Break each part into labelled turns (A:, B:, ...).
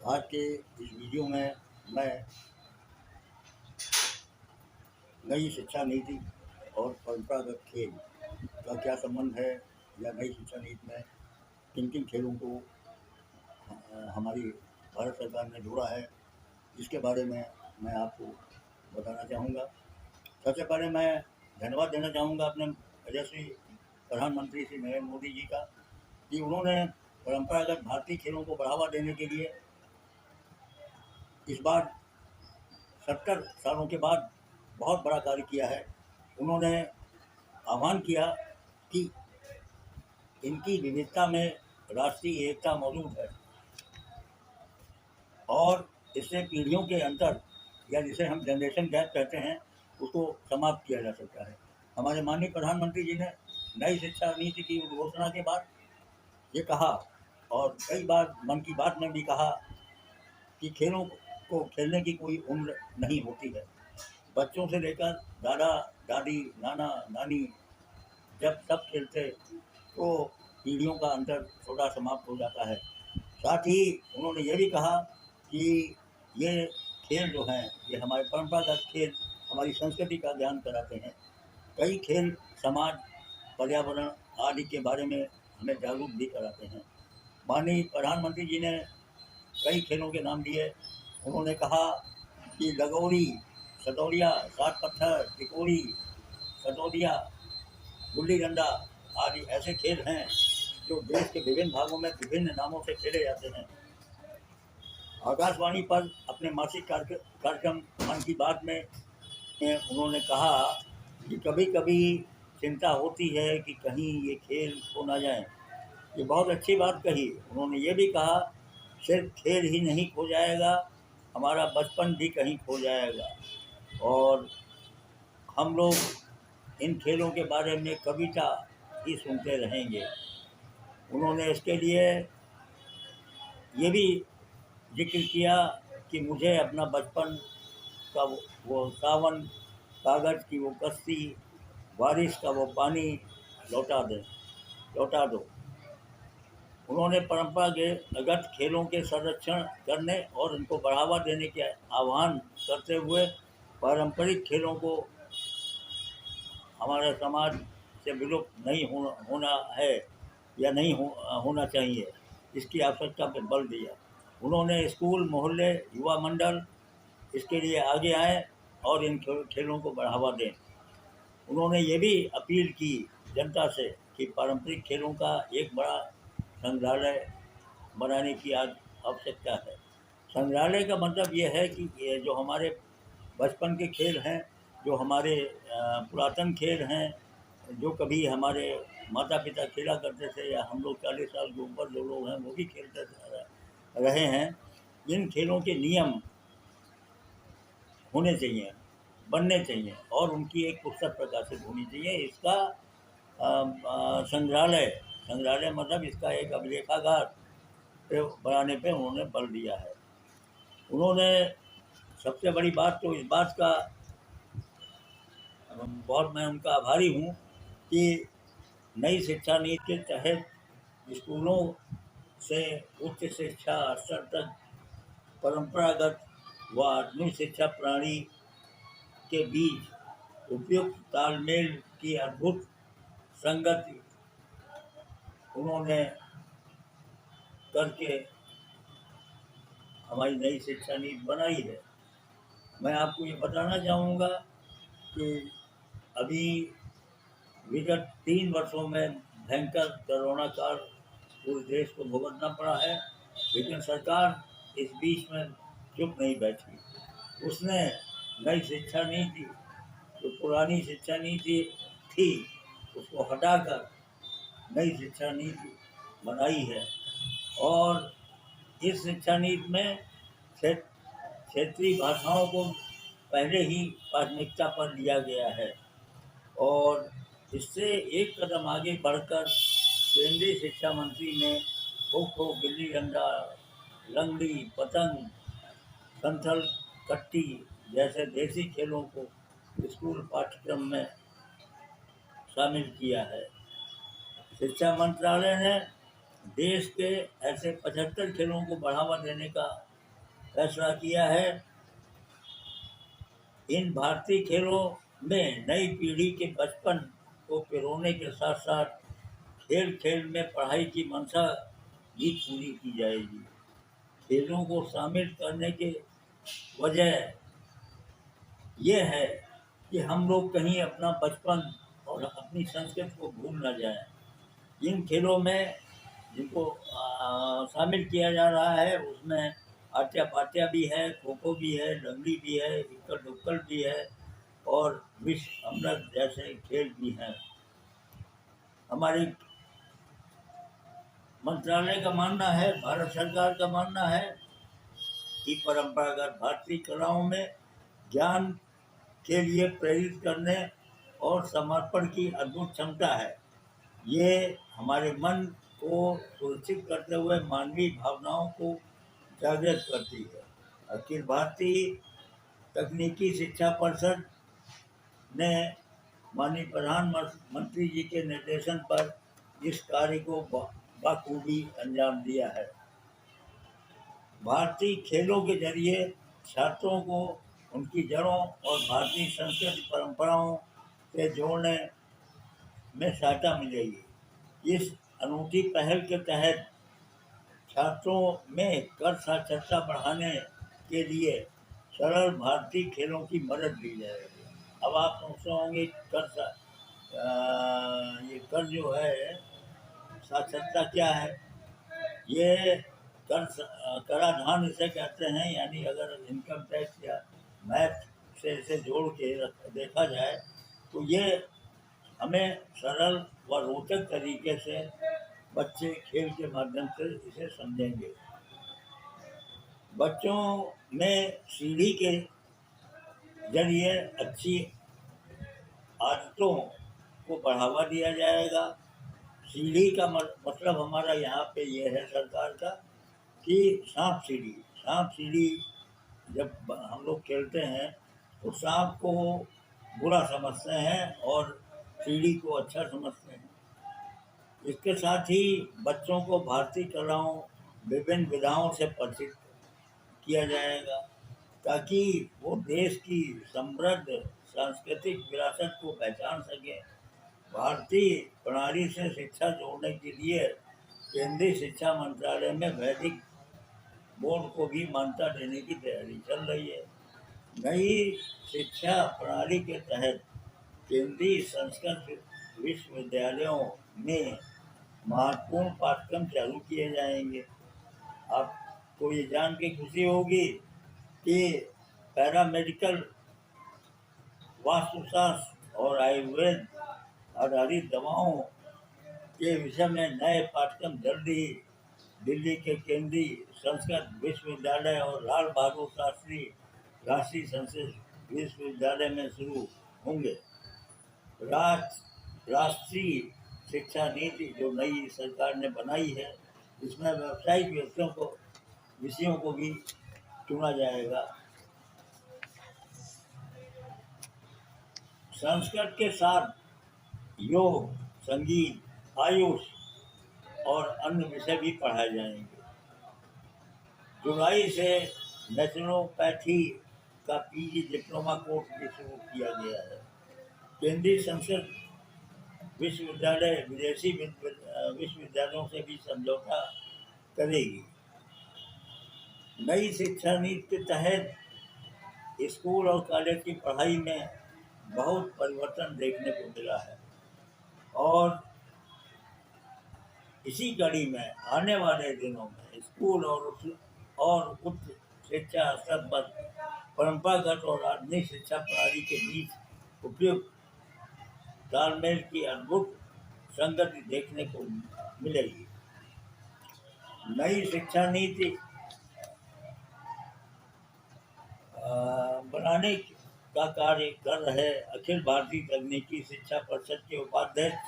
A: आज के इस वीडियो में मैं नई शिक्षा नीति और परंपरागत खेल का क्या संबंध है, या नई शिक्षा नीति में किन किन खेलों को हमारी भारत सरकार ने जोड़ा है, इसके बारे में मैं आपको बताना चाहूँगा। सबसे पहले मैं धन्यवाद देना चाहूँगा अपने यशस्वी प्रधानमंत्री श्री नरेंद्र मोदी जी का, कि उन्होंने परंपरागत भारतीय खेलों को बढ़ावा देने के लिए इस बार 70 सालों के बाद बहुत बड़ा कार्य किया है। उन्होंने आह्वान किया कि इनकी विविधता में राष्ट्रीय एकता मौजूद है और इससे पीढ़ियों के अंतर, या जिसे हम जनरेशन गैप कहते हैं, उसको समाप्त किया जा सकता है। हमारे माननीय प्रधानमंत्री जी ने नई शिक्षा नीति की घोषणा के बाद ये कहा, और कई बार मन की बात में भी कहा, कि खेलों को खेलने की कोई उम्र नहीं होती है। बच्चों से लेकर दादा दादी, नाना नानी जब सब खेलते तो पीढ़ियों का अंतर थोड़ा समाप्त हो जाता है। साथ ही उन्होंने ये भी कहा कि ये खेल जो हैं, ये हमारे परंपरागत खेल हमारी संस्कृति का ज्ञान कराते हैं। कई खेल समाज, पर्यावरण आदि के बारे में हमें जागरूक भी कराते हैं। माननीय प्रधानमंत्री जी ने कई खेलों के नाम दिए। उन्होंने कहा कि लगोरी, सतौलिया, सात पत्थर, टिकोरी, सतौलिया, गुल्ली डंडा आदि ऐसे खेल हैं जो देश के विभिन्न भागों में विभिन्न नामों से खेले जाते हैं। आकाशवाणी पर अपने मासिक कार्यक्रम मन की बात में उन्होंने कहा कि कभी कभी चिंता होती है कि कहीं ये खेल खो ना जाए। ये बहुत अच्छी बात कही। उन्होंने ये भी कहा, सिर्फ खेल ही नहीं खो जाएगा, हमारा बचपन भी कहीं खो जाएगा, और हम लोग इन खेलों के बारे में कविता ही सुनते रहेंगे। उन्होंने इसके लिए ये भी जिक्र किया कि मुझे अपना बचपन का वो सावन, कागज़ की वो कश्ती, बारिश का वो पानी लौटा दो। उन्होंने परंपरागत खेलों के संरक्षण करने और उनको बढ़ावा देने के आह्वान करते हुए पारंपरिक खेलों को हमारे समाज से विलुप्त नहीं होना है, या नहीं होना चाहिए, इसकी आवश्यकता पर बल दिया। उन्होंने स्कूल, मोहल्ले, युवा मंडल इसके लिए आगे आए और इन खेलों को बढ़ावा दें। उन्होंने ये भी अपील की जनता से कि पारंपरिक खेलों का एक बड़ा संग्रहालय बनाने की आज आवश्यकता है। संग्रहालय का मतलब ये है कि ये जो हमारे बचपन के खेल हैं, जो हमारे पुरातन खेल हैं, जो कभी हमारे माता पिता खेला करते थे, या हम लोग 40 साल के ऊपर जो लोग हैं वो भी खेलते रहे हैं, इन खेलों के नियम होने चाहिए, बनने चाहिए, और उनकी एक पुस्तक प्रकाशित होनी चाहिए। इसका संग्रहालय मतलब इसका एक अभिलेखागार पे बनाने पे उन्होंने बल दिया है। उन्होंने सबसे बड़ी बात तो इस बात का बहुत मैं उनका आभारी हूँ कि नई शिक्षा नीति के तहत स्कूलों से उच्च शिक्षा स्तर तक परंपरागत व आधुनिक शिक्षा प्रणाली के बीच उपयुक्त तालमेल की अद्भुत संगति उन्होंने करके हमारी नई शिक्षा नीति बनाई है। मैं आपको ये बताना चाहूँगा कि अभी विगत 3 वर्षों में भयंकर कोरोना काल पूरे देश को भुगतना पड़ा है, लेकिन सरकार इस बीच में चुप नहीं बैठी। उसने नई शिक्षा नीति, जो पुरानी शिक्षा नीति थी, उसको हटाकर नई शिक्षा नीति बनाई है, और इस शिक्षा नीति में क्षेत्रीय भाषाओं को पहले ही प्राथमिकता पर लिया गया है, और इससे एक कदम आगे बढ़कर केंद्रीय शिक्षा मंत्री ने खो-खो, गिल्ली डंडा, लंगड़ी, पतंग, संथल कट्टी जैसे देसी खेलों को स्कूल पाठ्यक्रम में शामिल किया है। शिक्षा मंत्रालय ने देश के ऐसे 75 खेलों को बढ़ावा देने का फैसला किया है। इन भारतीय खेलों में नई पीढ़ी के बचपन को पिरोने के साथ साथ खेल खेल में पढ़ाई की मंशा भी पूरी की जाएगी। खेलों को शामिल करने के वजह यह है कि हम लोग कहीं अपना बचपन और अपनी संस्कृति को भूल न जाएं। इन खेलों में जिनको शामिल किया जा रहा है उसमें आट्या पाट्या भी है, खो खो भी है, लंगड़ी भी है, इक्कल दुक्कल भी है और विश्व अमृत जैसे खेल भी हैं। हमारी मंत्रालय का मानना है, भारत सरकार का मानना है कि परंपरागत भारतीय कलाओं में ज्ञान के लिए प्रेरित करने और समर्पण की अद्भुत क्षमता है। ये हमारे मन को सुरक्षित करते हुए मानवीय भावनाओं को जागृत करती है। अखिल भारतीय तकनीकी शिक्षा परिषद ने माननीय प्रधानमंत्री जी के निर्देशन पर इस कार्य को बखूबी अंजाम दिया है। भारतीय खेलों के जरिए छात्रों को उनकी जड़ों और भारतीय संस्कृति परंपराओं से जोड़ने में सहायता मिलेगी। इस अनूठी पहल के तहत छात्रों में कर साक्षरता बढ़ाने के लिए सरल भारतीय खेलों की मदद ली जाएगी। अब आप सोचते होंगे ये कर जो है साक्षरता क्या है। ये कराधान इसे कहते हैं, यानी अगर इनकम टैक्स या मैथ से इसे जोड़ के देखा जाए तो ये हमें सरल व रोचक तरीके से बच्चे खेल के माध्यम से इसे समझेंगे। बच्चों में सीढ़ी के जरिए अच्छी आदतों को बढ़ावा दिया जाएगा। सीढ़ी का मतलब हमारा यहाँ पे ये है सरकार का कि सांप सीढ़ी जब हम लोग खेलते हैं तो सांप को बुरा समझते हैं और सीढ़ी को अच्छा समझते हैं। इसके साथ ही बच्चों को भारतीय कलाओं विभिन्न विधाओं से परिचित किया जाएगा ताकि वो देश की समृद्ध सांस्कृतिक विरासत को पहचान सके। भारतीय प्रणाली से शिक्षा जोड़ने के लिए केंद्रीय शिक्षा मंत्रालय में वैदिक बोर्ड को भी मान्यता देने की तैयारी चल रही है। नई शिक्षा प्रणाली के तहत केंद्रीय संस्कृत विश्वविद्यालयों में महत्वपूर्ण पाठ्यक्रम चालू किए जाएंगे। आपको ये जान के खुशी होगी कि पैरामेडिकल, वास्तुशास्त्र और आयुर्वेद आधारित दवाओं के विषय में नए पाठ्यक्रम जल्दी ही दिल्ली के केंद्रीय संस्कृत विश्वविद्यालय और लाल बहादुर शास्त्री राष्ट्रीय संस्कृत विश्वविद्यालय में शुरू होंगे। राष्ट्रीय शिक्षा नीति जो नई सरकार ने बनाई है इसमें व्यावसायिक विषयों को भी चुना जाएगा। संस्कृत के साथ योग, संगीत, आयुष और अन्य विषय भी पढ़ाए जाएंगे। जुलाई से नेचुरोपैथी का पीजी डिप्लोमा कोर्स भी शुरू किया गया है। केंद्रीय संस्कृत विश्वविद्यालय विदेशी विश्वविद्यालयों से भी समझौता करेगी। नई शिक्षा नीति के तहत स्कूल और कॉलेज की पढ़ाई में बहुत परिवर्तन देखने को मिला है और इसी कड़ी में आने वाले दिनों में स्कूल और उच्च शिक्षा स्तर पर परंपरागत और आधुनिक शिक्षा प्रणाली के बीच उपयुक्त तालमेल की अद्भुत संगति देखने को मिलेगी। नई शिक्षा नीति बनाने का कार्य कर रहे अखिल भारतीय तकनीकी शिक्षा परिषद के उपाध्यक्ष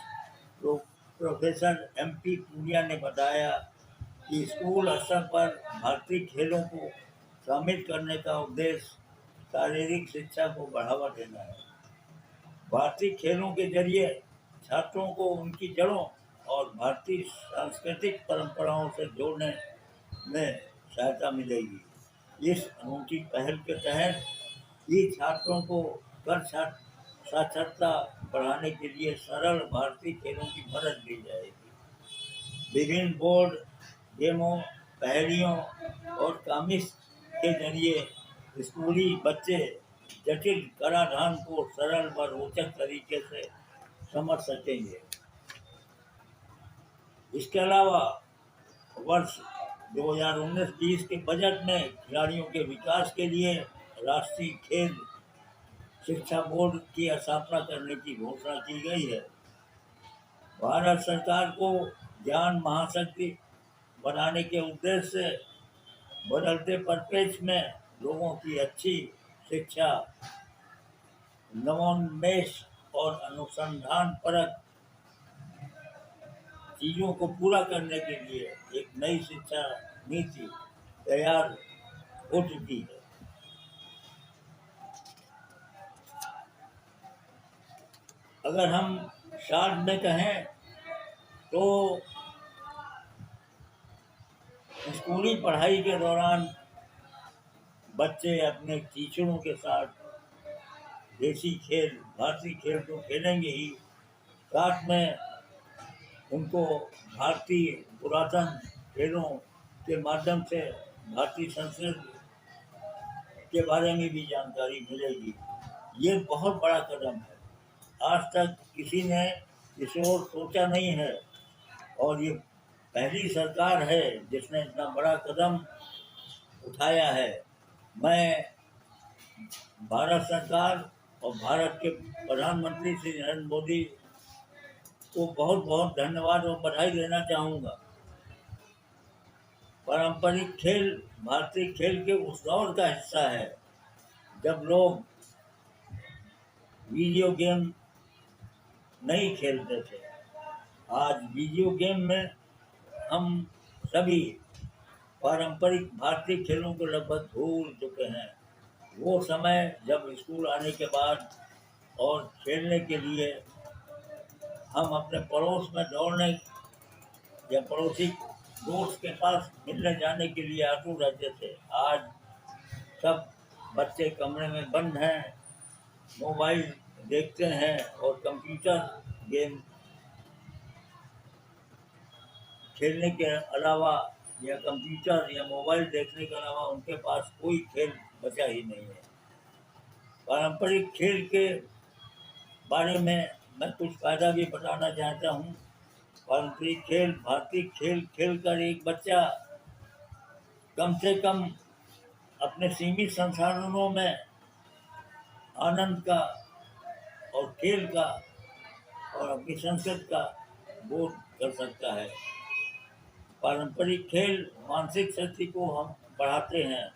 A: प्रोफेसर MP पूनिया ने बताया कि स्कूल स्तर पर भारतीय खेलों को शामिल करने का उद्देश्य शारीरिक शिक्षा को बढ़ावा देना है। भारतीय खेलों के जरिए छात्रों को उनकी जड़ों और भारतीय सांस्कृतिक परंपराओं से जोड़ने में सहायता मिलेगी। इस अनूठी पहल के तहत ही छात्रों को कर साक्षरता बढ़ाने के लिए सरल भारतीय खेलों की मदद दी जाएगी। विभिन्न बोर्ड गेमों, पहेलियों और कॉमिक्स के जरिए स्कूली बच्चे जटिल कराधान को सरल व रोचक तरीके से समझ सकेंगे। इसके अलावा वर्ष 2019-20 के बजट में खिलाड़ियों के विकास के लिए राष्ट्रीय खेल शिक्षा बोर्ड की स्थापना करने की घोषणा की गई है। भारत सरकार को ज्ञान महाशक्ति बनाने के उद्देश्य से बदलते परिप्रेक्ष्य में लोगों की अच्छी शिक्षा, नवोन्मेष और अनुसंधान परक चीजों को पूरा करने के लिए एक नई शिक्षा नीति तैयार हो चुकी है। अगर हम शॉर्ट में कहें तो स्कूली पढ़ाई के दौरान बच्चे अपने टीचरों के साथ देसी खेल, भारतीय खेल तो खेलेंगे ही, साथ में उनको भारतीय पुरातन खेलों के माध्यम से भारतीय संस्कृति के बारे में भी जानकारी मिलेगी। ये बहुत बड़ा कदम है। आज तक किसी ने इस ओर सोचा नहीं है और ये पहली सरकार है जिसने इतना बड़ा कदम उठाया है। मैं भारत सरकार और भारत के प्रधानमंत्री श्री नरेंद्र मोदी को बहुत बहुत धन्यवाद और बधाई देना चाहूँगा। पारंपरिक खेल भारतीय खेल के उस दौर का हिस्सा है जब लोग वीडियो गेम नहीं खेलते थे। आज वीडियो गेम में हम सभी पारंपरिक भारतीय खेलों को लगभग भूल चुके हैं। वो समय जब स्कूल आने के बाद और खेलने के लिए हम अपने पड़ोस में दौड़ने या पड़ोसी दोस्त के पास मिलने जाने के लिए आतुर रहते थे। आज सब बच्चे कमरे में बंद हैं, मोबाइल देखते हैं और कंप्यूटर गेम खेलने के अलावा या कंप्यूटर या मोबाइल देखने के अलावा उनके पास कोई खेल बचा ही नहीं है। पारंपरिक खेल के बारे में मैं कुछ फ़ायदा भी बताना चाहता हूँ। पारंपरिक खेल, भारतीय खेल खेल कर एक बच्चा कम से कम अपने सीमित संसाधनों में आनंद का और खेल का और अपनी संस्कृति का बोध कर सकता है। पारंपरिक खेल मानसिक शक्ति को हम बढ़ाते हैं,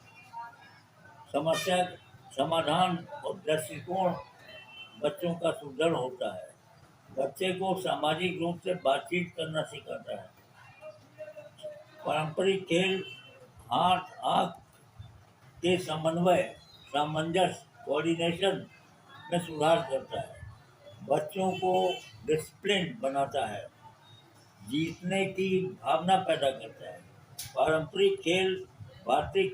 A: समस्या समाधान और दृष्टिकोण बच्चों का सुदृढ़ होता है, बच्चे को सामाजिक रूप से बातचीत करना सिखाता है। पारंपरिक खेल हाथ आँख के समन्वय, सामंजस्य, कोऑर्डिनेशन में सुधार करता है, बच्चों को डिसिप्लिन बनाता है, जीतने की भावना पैदा करता है। पारंपरिक खेल भारतीय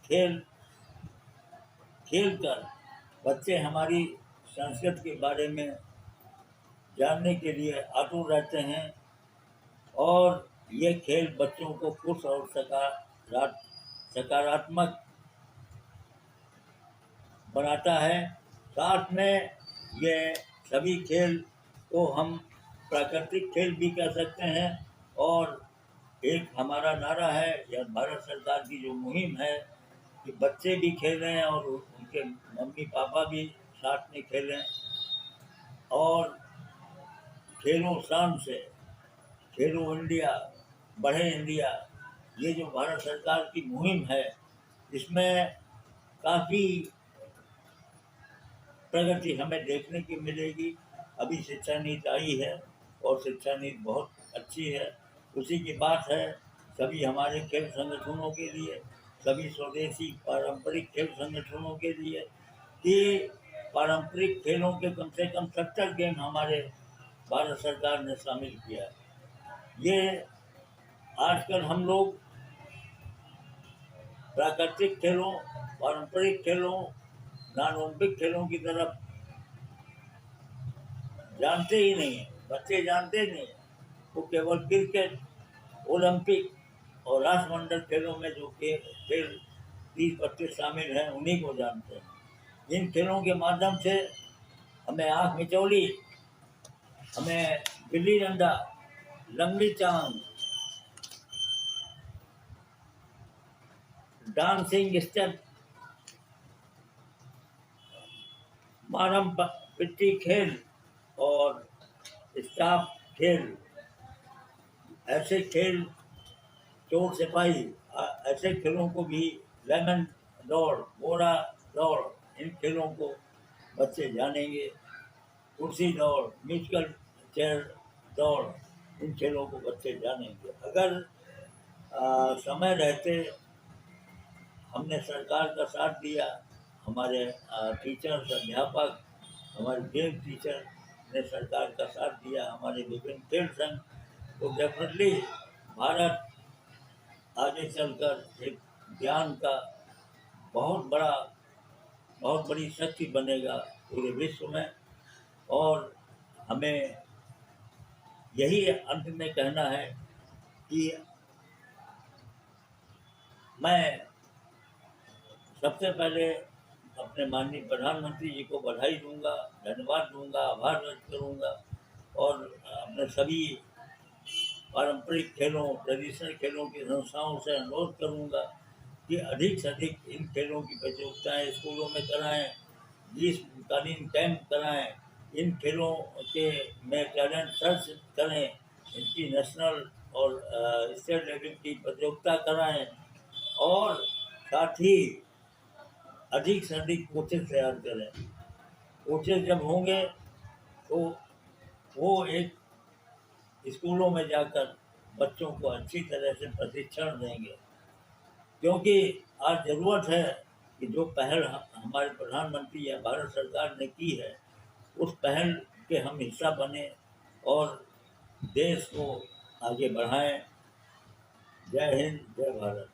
A: खेल खेल कर बच्चे हमारी संस्कृति के बारे में जानने के लिए आतुर रहते हैं और ये खेल बच्चों को खुश और सकारात्मक बनाता है। साथ में ये सभी खेल को हम प्राकृतिक खेल भी कह सकते हैं और एक हमारा नारा है या भारत सरकार की जो मुहिम है कि बच्चे भी खेलें और उनके मम्मी पापा भी साथ में खेलें और खेलो शान से, खेलो इंडिया, बढ़े इंडिया, ये जो भारत सरकार की मुहिम है इसमें काफ़ी प्रगति हमें देखने की मिलेगी। अभी शिक्षा नीति आई है और शिक्षा नीति बहुत अच्छी है। उसी की बात है सभी हमारे खेल संगठनों के लिए, सभी स्वदेशी पारंपरिक खेल संगठनों के लिए कि पारंपरिक खेलों के कम से कम 70 गेम हमारे भारत सरकार ने शामिल किया है। ये आजकल हम लोग प्राकृतिक खेलों, पारंपरिक खेलों, नॉन ओलंपिक खेलों की तरफ जानते ही नहीं है, बच्चे जानते ही नहीं है। वो केवल क्रिकेट, ओलंपिक और राष्ट्रमंडल खेलों में जो खेल 30-25 शामिल हैं उन्हीं को जानते हैं। इन खेलों के माध्यम से हमें आँख मिचौली, हमें गिल्ली डंडा, लंगड़ी चांद, डांसिंग स्टेप, मारम पिट्टी खेल और स्टाफ खेल, ऐसे खेल, चोर सिपाही, ऐसे खेलों को भी, लेमन दौड़, घोड़ा दौड़, इन खेलों को बच्चे जानेंगे। कुर्सी दौड़, म्यूजिकल चेयर दौड़, इन खेलों को बच्चे जानेंगे। अगर समय रहते हमने सरकार का साथ दिया, हमारे टीचर्स, अध्यापक, हमारे गेम टीचर ने सरकार का साथ दिया, हमारे विभिन्न खेल संघ, तो डेफिनेटली भारत आगे चलकर एक ज्ञान का बहुत बड़ी शक्ति बनेगा पूरे विश्व में। और हमें यही अंत में कहना है कि मैं सबसे पहले अपने माननीय प्रधानमंत्री जी को बधाई दूंगा, धन्यवाद दूंगा, आभार व्यक्त करूंगा और अपने सभी पारंपरिक खेलों, ट्रेडिशनल खेलों की संस्थाओं से अनुरोध करूंगा कि अधिक से अधिक इन खेलों की प्रतियोगिताएँ स्कूलों में कराएं, ग्रीष्मकालीन कैंप कराएं, इन खेलों के में टैलेंट सर्च करें, इनकी नेशनल और स्टेट लेवल की प्रतियोगिता कराएं और साथ ही अधिक से अधिक कोचेज तैयार करें। कोचेज जब होंगे तो वो एक स्कूलों में जाकर बच्चों को अच्छी तरह से प्रशिक्षण देंगे, क्योंकि आज ज़रूरत है कि जो पहल हमारे प्रधानमंत्री या भारत सरकार ने की है उस पहल के हम हिस्सा बने और देश को आगे बढ़ाएं। जय हिंद, जय भारत।